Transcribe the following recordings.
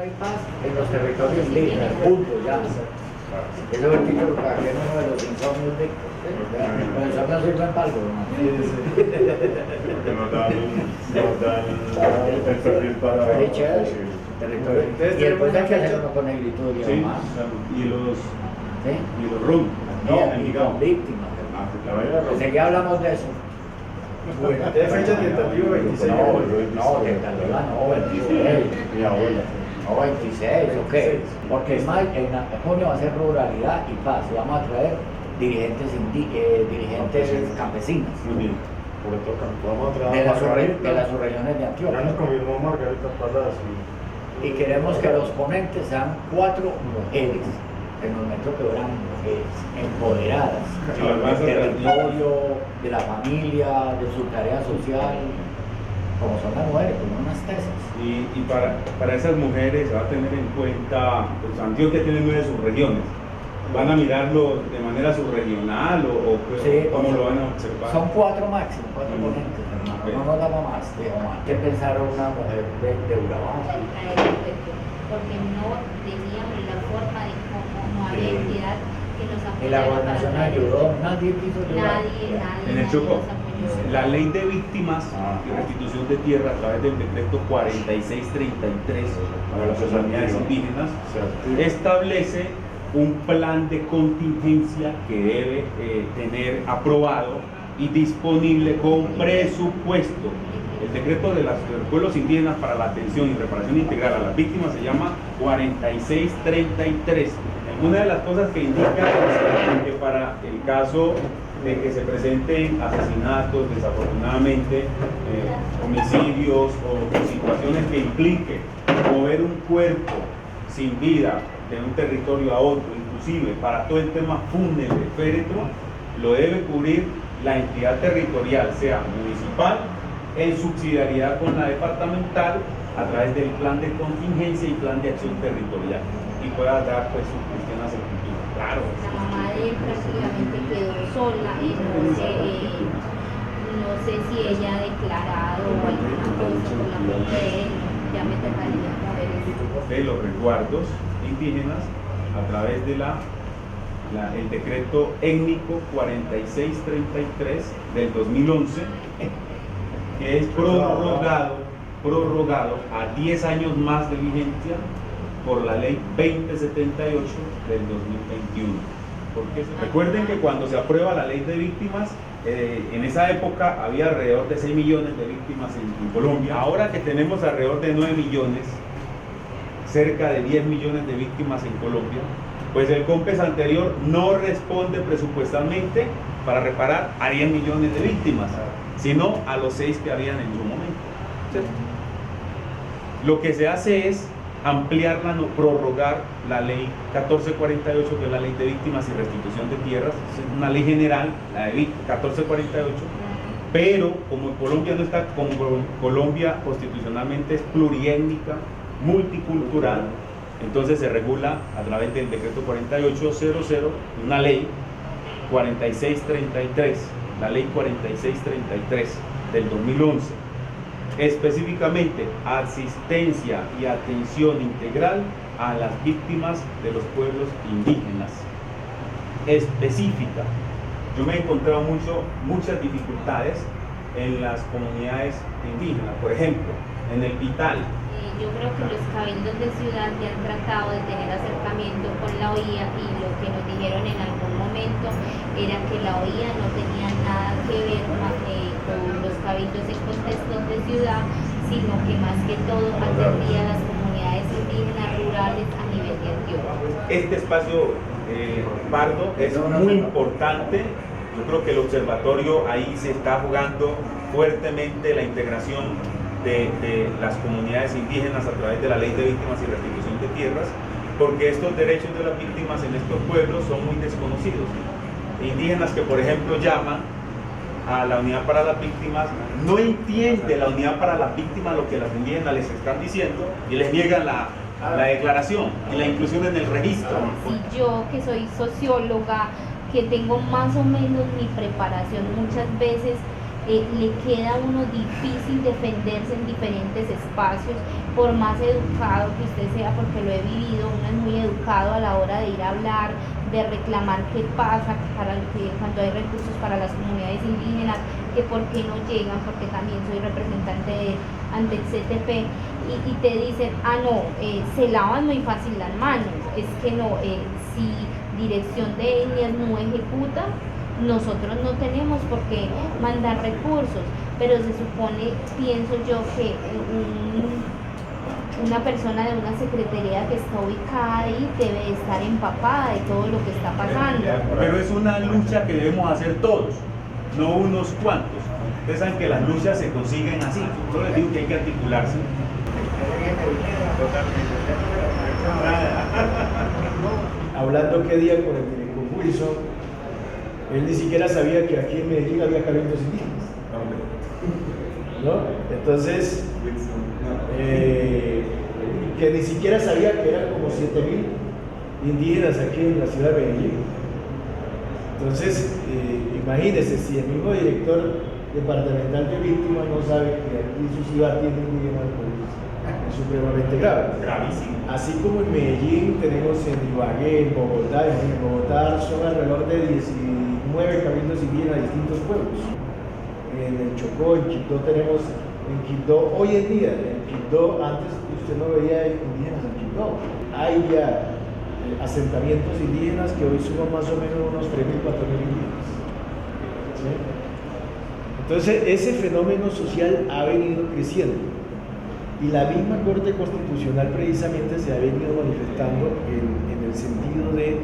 y paz en los territorios indígenas, punto, ya. Ese fue el título para que uno de los insomnios de los insomnios sirven para algo, ¿no? Porque nos dan el perfil para... Sí, chévere. Territorio. Y después hay que hacerlo con negritud y Sí, demás. y los ¿Sí? RUM. No, y con víctimas. ¿De qué hablamos de eso? Bueno, de fecha tentativa 26. No, tentativa no, 26. Mi abuela. No, 26, ¿ok? Porque en junio va a ser ruralidad y paz. Y vamos a traer dirigentes campesinos Muy bien. Por esto vamos a de trabajar. las subregiones de Ya Antioquia. nos confirmó Margarita Palacio. Y queremos que los ponentes sean 4 mujeres en el momento que fueran mujeres empoderadas del territorio, de la familia, de su tarea social, como son las mujeres, como unas tesas. Y para esas mujeres se va a tener en cuenta, pues Antioquia tiene 9 subregiones. ¿Van a mirarlo de manera subregional o Sí, cómo lo van a observar? Son 4 máximo, 4 ponentes, hermano. Ok. No nos damos más, digamos, ¿qué pensar una mujer de Urabá? Porque no teníamos la forma de cómo no había entidad que nos apoyara. Y la gobernación para ayudó, nadie quiso ayudar. Nadie En el Chocó, nos apoyó. la ley de víctimas y restitución de tierra a través del decreto 4633 para las comunidades indígenas establece un plan de contingencia que debe tener aprobado y disponible con presupuesto. El decreto de los pueblos indígenas para la atención y reparación integral a las víctimas se llama 4633. Una de las cosas que indica es que para el caso de que se presenten asesinatos, desafortunadamente, homicidios o situaciones que impliquen mover un cuerpo sin vida de un territorio a otro, inclusive para todo el tema fúnebre, féretro, lo debe cubrir la entidad territorial, sea municipal, en subsidiariedad con la departamental, a través del plan de contingencia y plan de acción territorial, y pueda dar pues su gestión a sepultura. Claro. La mamá de él prácticamente quedó sola y no sé si ella ha declarado alguna cosa por la muerte de él. Ya me tocaría mover eso. De los resguardos indígenas a través de el decreto étnico 4633 del 2011, que es prorrogado a 10 años más de vigencia por la ley 2078 del 2021. Porque recuerden que cuando se aprueba la ley de víctimas, en esa época había alrededor de 6 millones de víctimas en Colombia. Ahora que tenemos alrededor de 9 millones, cerca de 10 millones de víctimas en Colombia, pues el COMPES anterior no responde presupuestalmente para reparar a 10 millones de víctimas, sino a los 6 que habían en su momento. ¿Cierto? Lo que se hace es ampliarla, no prorrogar la ley 1448, que es la ley de víctimas y restitución de tierras, es una ley general, la de 1448, pero como Colombia no está, como Colombia constitucionalmente es pluriétnica, multicultural, entonces se regula a través del decreto 4800, una ley 4633, la ley 4633 del 2011, específicamente asistencia y atención integral a las víctimas de los pueblos indígenas, específica. Yo me he encontrado muchas dificultades en las comunidades indígenas, por ejemplo, en el Vital. Yo creo que los cabildos de ciudad ya han tratado de tener acercamiento con la OIA y lo que nos dijeron en algún momento era que la OIA no tenía nada que ver con los cabildos en contextos de ciudad, sino que más que todo atendía a las comunidades indígenas rurales a nivel de Antioquia. Este espacio, Pardo, es muy importante. Yo creo que el observatorio ahí se está jugando fuertemente la integración de las comunidades indígenas a través de la ley de víctimas y restitución de tierras, porque estos derechos de las víctimas en estos pueblos son muy desconocidos. Indígenas que, por ejemplo, llaman a la unidad para las víctimas, no entiende la unidad para las víctimas lo que las indígenas les están diciendo y les niegan la declaración y la inclusión en el registro. Si yo, que soy socióloga, que tengo más o menos mi preparación, muchas veces le queda a uno difícil defenderse en diferentes espacios, por más educado que usted sea, porque lo he vivido, uno es muy educado a la hora de ir a hablar, de reclamar qué pasa cuando hay recursos para las comunidades indígenas, que por qué no llegan, porque también soy representante ante el CTP, y te dicen, no, se lavan muy fácil las manos, es que no, si Dirección de Etnias no ejecuta, nosotros no tenemos por qué mandar recursos, pero se supone, pienso yo, que una persona de una secretaría que está ubicada ahí debe estar empapada de todo lo que está pasando. Pero es una lucha que debemos hacer todos, no unos cuantos. Ustedes saben que las luchas se consiguen así. Yo les digo que hay que articularse. Hablando qué día con Wilson, él ni siquiera sabía que aquí en Medellín había cabildos indígenas, ¿no? Entonces, que ni siquiera sabía que eran como 7.000 indígenas aquí en la ciudad de Medellín. Entonces, imagínense, si el mismo director departamental de víctimas no sabe que aquí su ciudad tiene indígenas, pues es supremamente grave. Gravísimo. Así como en Medellín tenemos en Ibagué, en Bogotá son alrededor de 19 cabildos indígenas de distintos pueblos. En el Chocó, en Quibdó tenemos, en Quibdó, hoy en día, en Quibdó, antes usted no veía indígenas en Quibdó. Hay ya asentamientos indígenas que hoy suman más o menos unos 3.000, 4.000 indígenas. ¿Sí? Entonces, ese fenómeno social ha venido creciendo. Y la misma Corte Constitucional precisamente se ha venido manifestando en el sentido de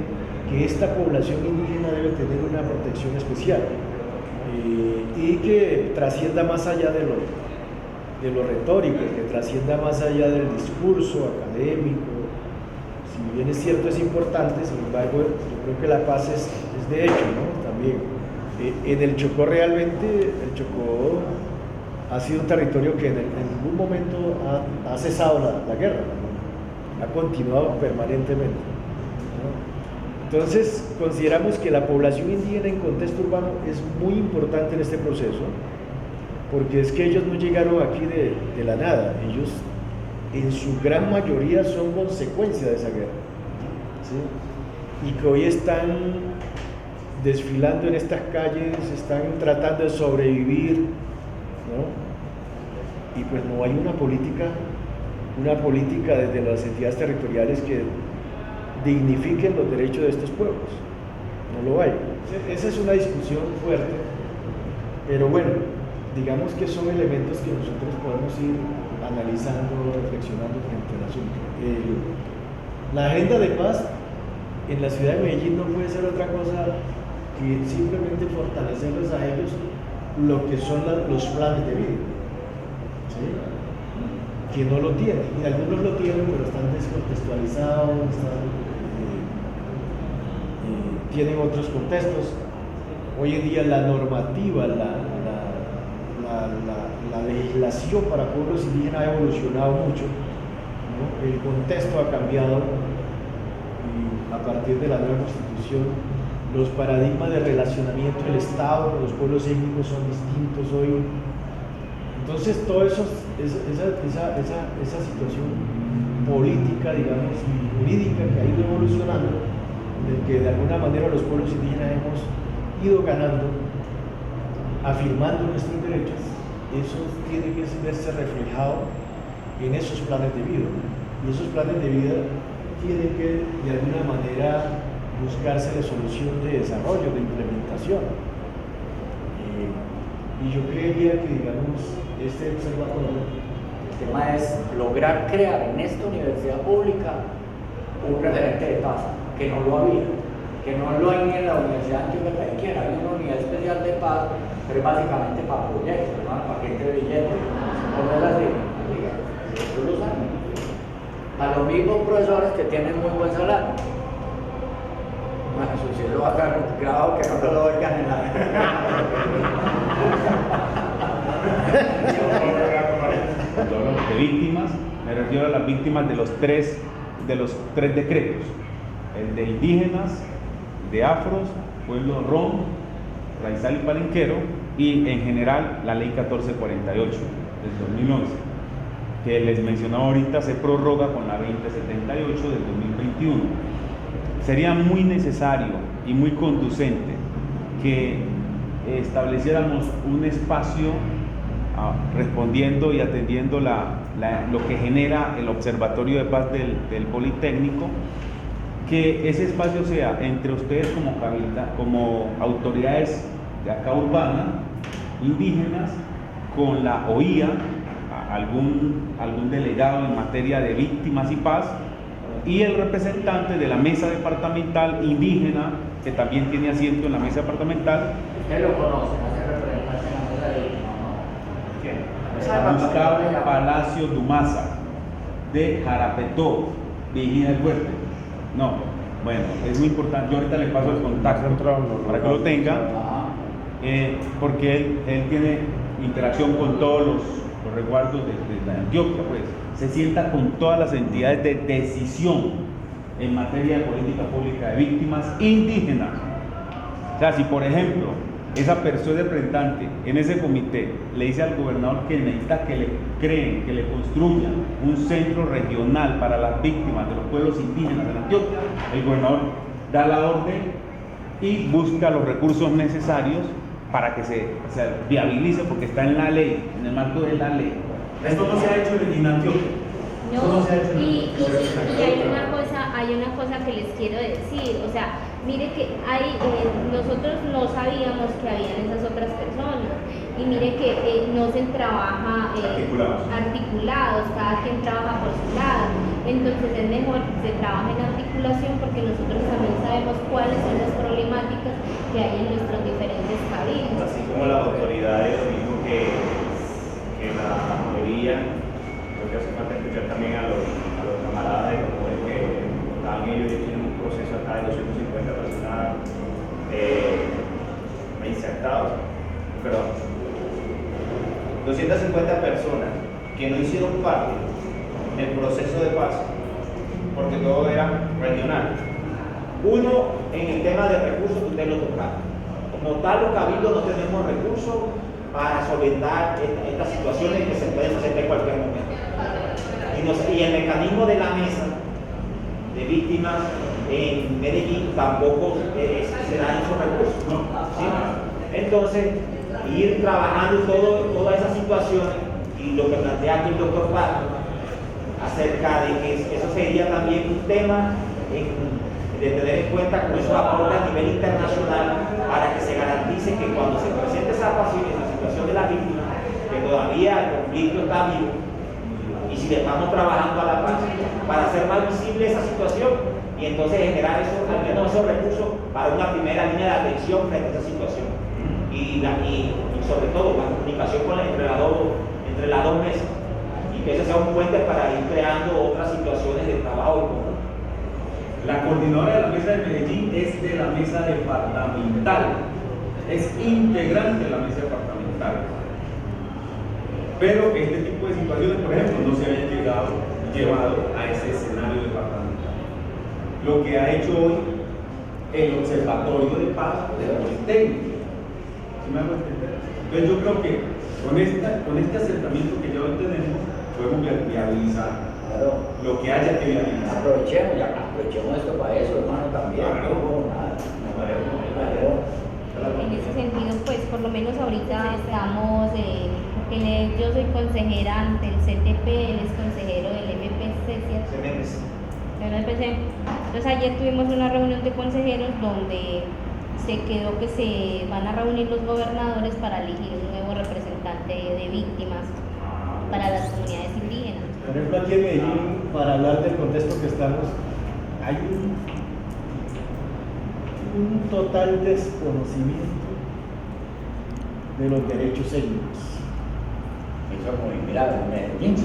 que esta población indígena debe tener una protección especial y que trascienda más allá de lo retórico, que trascienda más allá del discurso académico. Si bien es cierto, es importante, sin embargo, yo creo que la paz es de hecho, ¿no? También. En el Chocó realmente, el Chocó ha sido un territorio que en ningún momento ha cesado la guerra, ¿no? Ha continuado permanentemente, ¿no? Entonces, consideramos que la población indígena en contexto urbano es muy importante en este proceso, porque es que ellos no llegaron aquí de la nada, ellos en su gran mayoría son consecuencia de esa guerra, ¿sí? Y que hoy están desfilando en estas calles, están tratando de sobrevivir, ¿no? Y pues no hay una política desde las entidades territoriales que dignifiquen los derechos de estos pueblos, no lo hay. Esa es una discusión fuerte, pero bueno, digamos que son elementos que nosotros podemos ir analizando, reflexionando frente al asunto. La agenda de paz en la ciudad de Medellín no puede ser otra cosa que simplemente fortalecerles a ellos lo que son los planes de vida, ¿sí? Que no lo tienen, y algunos lo tienen pero están descontextualizados, tienen otros contextos. Hoy en día la normativa, la legislación para pueblos indígenas ha evolucionado mucho, ¿no? El contexto ha cambiado y a partir de la nueva constitución los paradigmas de relacionamiento del Estado con los pueblos étnicos son distintos hoy. Entonces, todo eso, esa situación política, digamos, y jurídica que ha ido evolucionando, en el que de alguna manera los pueblos indígenas hemos ido ganando, afirmando nuestros derechos, eso tiene que verse reflejado en esos planes de vida. Y esos planes de vida tienen que, de alguna manera, buscarse de solución de desarrollo, de implementación. Y yo creería que, digamos, este observatorio, el tema es lograr crear en esta universidad pública un referente de paz, que no lo había, que no lo hay ni en la Universidad Antioquia Caiquera. Hay una unidad especial de paz, pero es básicamente para proyectos, ¿no? Paquete de billetes, no es así, ellos lo saben. A los mismos profesores que tienen muy buen salario. Bueno, eso sí lo va a estar grabado, que no se lo oigan en la... Cuando hablamos de víctimas, me refiero a las víctimas de los tres decretos: el de indígenas, de afros, pueblo rom, raizal y palenquero, y en general la ley 1448 del 2011, que les mencionaba ahorita, se prorroga con la 2078 del 2021. Sería muy necesario y muy conducente que estableciéramos un espacio respondiendo y atendiendo lo que genera el Observatorio de Paz del Politécnico, que ese espacio sea entre ustedes como autoridades de acá urbana, indígenas, con la OIA, algún delegado en materia de víctimas y paz, y el representante de la mesa departamental indígena, que también tiene asiento en la mesa departamental. Ustedes lo conocen, hace representante en la mesa de víctimas, ¿no? Gustavo Palacio Dumasa, de Jarapetó, Vigía del Fuerte. No, bueno, es muy importante. Yo ahorita le paso el contacto para que lo tenga, porque él tiene interacción con todos los resguardos de Antioquia, pues. Se sienta con todas las entidades de decisión en materia de política pública de víctimas indígenas. O sea, si por ejemplo esa persona representante en ese comité le dice al gobernador que necesita que le creen, que le construyan un centro regional para las víctimas de los pueblos indígenas de Antioquia, el gobernador da la orden y busca los recursos necesarios para que se viabilice, porque está en la ley, en el marco de la ley. Esto no se ha hecho en Antioquia. No, y hay una cosa que les quiero decir, o sea, mire que nosotros no sabíamos que habían esas otras personas, y mire que no se trabaja articulados, cada quien trabaja por su lado, entonces es mejor que se trabaje en articulación, porque nosotros también sabemos cuáles son las problemáticas que hay en nuestros diferentes cabildos. Así como las autoridades, lo mismo que la mayoría, creo que hace falta escuchar también a los camaradas de como es que estaban ellos tienen un proceso acá de 250 personas insertados, perdón, 250 personas que no hicieron parte del proceso de paz, porque todo era regional. Uno, en el tema de recursos, que usted lo tocaron. Como tal, los cabildos no tenemos recursos para solventar estas situaciones que se pueden hacer en cualquier momento. Y el mecanismo de la mesa de víctimas en Medellín tampoco se dan esos recursos, ¿sí? Entonces, ir trabajando toda esa situación, y lo que plantea aquí el doctor Pato acerca de que eso sería también un tema de tener en cuenta con esos aportes a nivel internacional, para que se garantice que cuando se presente esa situación de la víctima, que todavía el conflicto está vivo, y si le estamos trabajando a la paz para hacer más visible esa situación, y entonces generar al menos esos recursos para una primera línea de atención frente a esa situación, y sobre todo la comunicación entre las dos mesas, y que ese sea un puente para ir creando otras situaciones de trabajo en común. La coordinadora de la mesa de Medellín es de la mesa departamental, es integrante de la mesa departamental. Pero este tipo de situaciones, por ejemplo, no se habían llevado a ese escenario departamental. Lo que ha hecho hoy el Observatorio de Paz del Politécnico. ¿Sí me hago entender? Entonces yo creo que con este acercamiento que ya hoy tenemos, podemos viabilizar lo que haya que viabilizar. Aprovechemos esto para eso, hermano, también. En ese sentido, pues por lo menos ahorita estamos, yo soy consejera ante el CTP, él es consejero del MPC, ¿cierto? Entonces ayer tuvimos una reunión de consejeros donde se quedó que se van a reunir los gobernadores para elegir un nuevo representante de víctimas para las comunidades indígenas. Por ejemplo, aquí en Medellín, para hablar del contexto que estamos, hay un total desconocimiento de los derechos étnicos. Eso es muy grave en Medellín.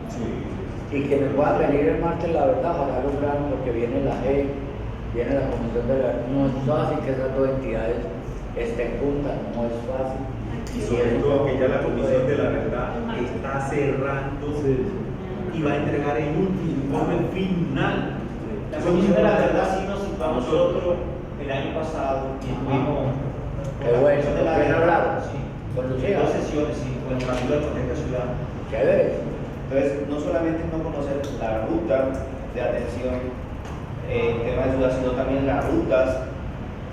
Sí. Y que nos pueda venir el martes, la verdad, ojalá logramos, porque viene la G, viene la Comisión de la... No es fácil que esas dos entidades estén juntas, no es fácil. Y sobre todo que ya la Comisión de la Verdad está cerrando y va a entregar el informe final. La Comisión de la Verdad sí nos citó a nosotros el año pasado y estuvimos Qué bueno, de la ¿quién hablaron? Sí. Con Lucía. 2 sesiones, sí, con el amigo del Colegio Ciudad. Chévere. Entonces, no solamente es no conocer la ruta de atención, el tema de ciudad, sino también las rutas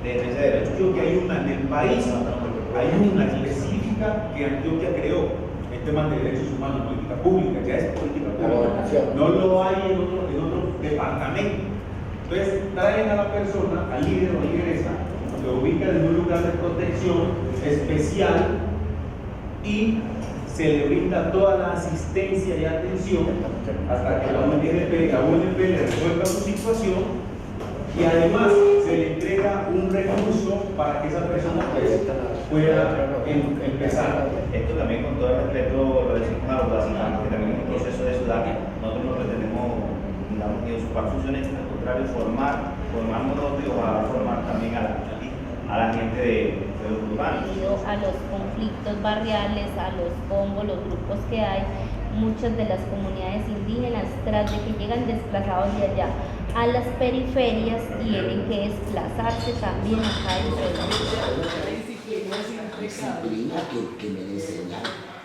de defensa de derechos. Yo que hay una en el país, hay una específica que Antioquia creó, en temas de derechos humanos, política pública, ya es política La pública. gobernación. No lo hay en otro departamento. Entonces, traen a la persona, al líder o lideresa, lo ubican en un lugar de protección especial y se le brinda toda la asistencia y atención hasta que la UNP le resuelva su situación y además se le entrega un recurso para que esa persona pues, pueda empezar. Esto también, con todo el respeto, lo decimos a los básicos, que también es un proceso de ciudad. Nosotros no pretendemos, digamos, ni usurpar funciones, al contrario, formarnos nosotros y ojalá formar también a la gente de los urbanos. Debido a los conflictos barriales, a los combos, los grupos que hay, muchas de las comunidades indígenas, tras de que llegan desplazados de allá a las periferias, tienen que desplazarse también acá dentro de la ciudad. Disciplina porque me la enseñaron.